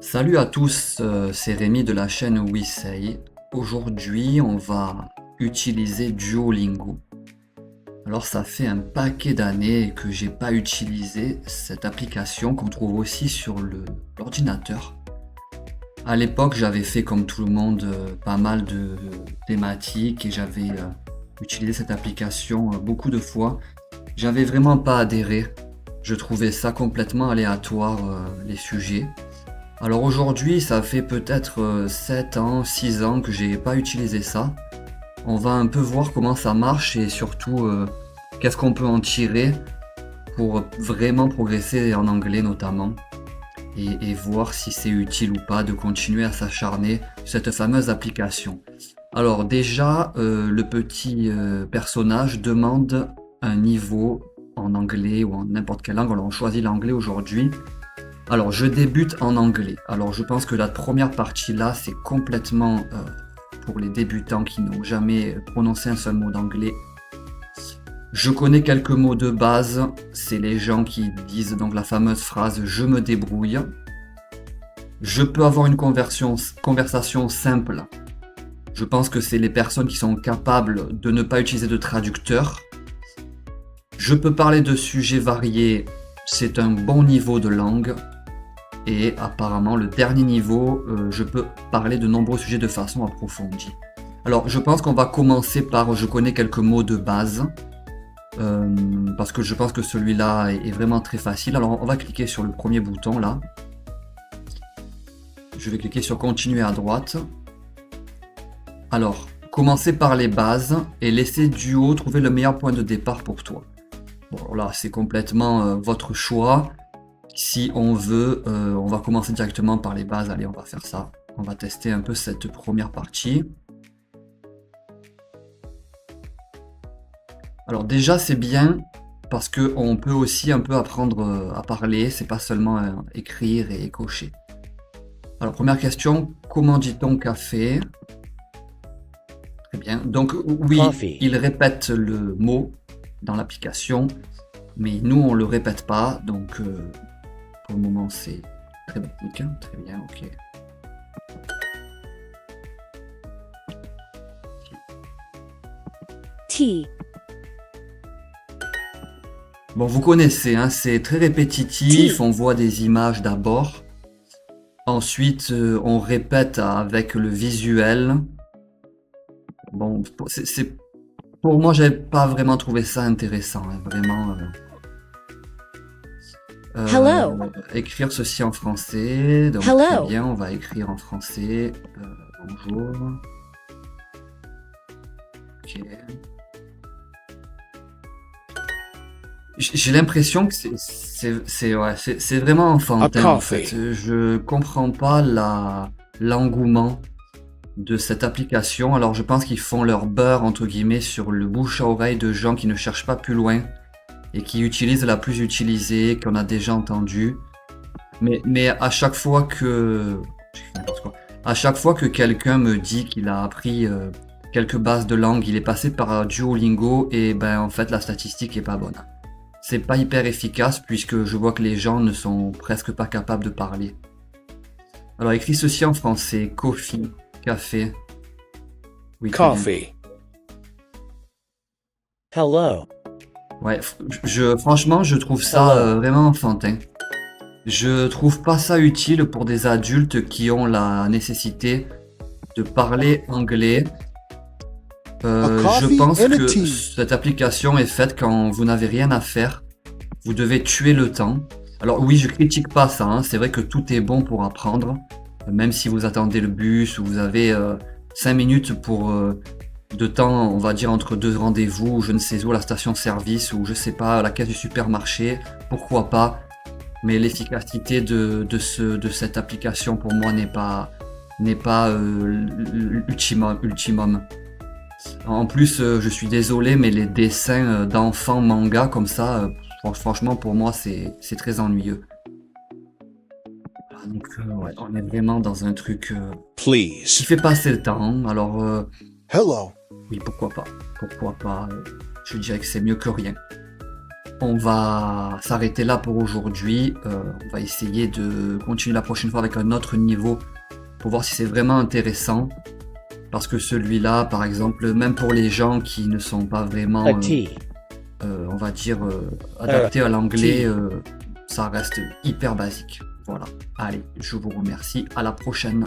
Salut à tous, c'est Rémi de la chaîne WeSay. Aujourd'hui, on va utiliser Duolingo. Alors, ça fait un paquet d'années que j'ai pas utilisé cette application qu'on trouve aussi sur l'ordinateur. À l'époque, j'avais fait comme tout le monde pas mal de thématiques et j'avais utilisé cette application beaucoup de fois. J'avais vraiment pas adhéré. Je trouvais ça complètement aléatoire, les sujets. Alors aujourd'hui, ça fait peut-être 7 ans, 6 ans que j'ai pas utilisé ça. On va un peu voir comment ça marche et surtout qu'est-ce qu'on peut en tirer pour vraiment progresser en anglais notamment et voir si c'est utile ou pas de continuer à s'acharner sur cette fameuse application. Alors déjà, le petit personnage demande un niveau en anglais ou en n'importe quelle langue. Alors on choisit l'anglais aujourd'hui. Alors, je débute en anglais. Alors, je pense que la première partie là, c'est complètement pour les débutants qui n'ont jamais prononcé un seul mot d'anglais. Je connais quelques mots de base. C'est les gens qui disent donc la fameuse phrase «je me débrouille». Je peux avoir une conversation simple. Je pense que c'est les personnes qui sont capables de ne pas utiliser de traducteur. Je peux parler de sujets variés. C'est un bon niveau de langue. Et apparemment, le dernier niveau, je peux parler de nombreux sujets de façon approfondie. Alors, je pense qu'on va commencer par je connais quelques mots de base, parce que je pense que celui-là est vraiment très facile. Alors, on va cliquer sur le premier bouton là. Je vais cliquer sur continuer à droite. Alors, commencer par les bases et laisser Duo trouver le meilleur point de départ pour toi. Bon, là, c'est complètement votre choix. Si on veut, on va commencer directement par les bases. Allez, on va faire ça. On va tester un peu cette première partie. Alors déjà, c'est bien parce qu'on peut aussi un peu apprendre à parler. C'est pas seulement écrire et cocher. Alors, première question, comment dit-on café? Très bien. Donc oui, Coffee. il répète le mot dans l'application, mais nous, on le répète pas. Donc pour le moment, c'est très basique. Très bien, ok. Tea. Bon, vous connaissez, hein, c'est très répétitif. On voit des images d'abord. Ensuite, on répète avec le visuel. Bon, pour moi, j'avais pas vraiment trouvé ça intéressant, hein, vraiment. Hello. Écrire ceci en français. Donc, Hello. très bien, on va écrire en français. Bonjour. Ok. J'ai l'impression que c'est vraiment enfantin en coffee. fait. Je comprends pas l'engouement de cette application. Alors je pense qu'ils font leur beurre entre guillemets sur le bouche à oreille de gens qui ne cherchent pas plus loin et qui utilisent la plus utilisée, qu'on a déjà entendue. Mais à chaque fois que quelqu'un me dit qu'il a appris quelques bases de langue, il est passé par Duolingo et ben en fait la statistique est pas bonne. C'est pas hyper efficace puisque je vois que les gens ne sont presque pas capables de parler. Alors écrit ceci en français, coffee, café. Oui, très bien. Coffee. Hello. Ouais, franchement, je trouve ça vraiment enfantin. Je trouve pas ça utile pour des adultes qui ont la nécessité de parler anglais. Je pense que cette application est faite quand vous n'avez rien à faire. Vous devez tuer le temps. Alors oui, je critique pas ça, hein. C'est vrai que tout est bon pour apprendre. Même si vous attendez le bus ou vous avez 5 minutes pour de temps, on va dire entre deux rendez-vous, ou je ne sais où, à la station-service, ou je sais pas, à la caisse du supermarché, pourquoi pas. Mais l'efficacité de cette application pour moi n'est pas l'ultimum. En plus, je suis désolé, mais les dessins d'enfants manga comme ça, franchement pour moi c'est très ennuyeux. Donc ouais, on est vraiment dans un truc qui Please. fait passer le temps. Alors Hello. oui, pourquoi pas. Je dirais que c'est mieux que rien. On va s'arrêter là pour aujourd'hui. On va essayer de continuer la prochaine fois avec un autre niveau pour voir si c'est vraiment intéressant. Parce que celui-là, par exemple, même pour les gens qui ne sont pas vraiment, on va dire, adaptés à l'anglais, ça reste hyper basique. Voilà. Allez, je vous remercie. À la prochaine.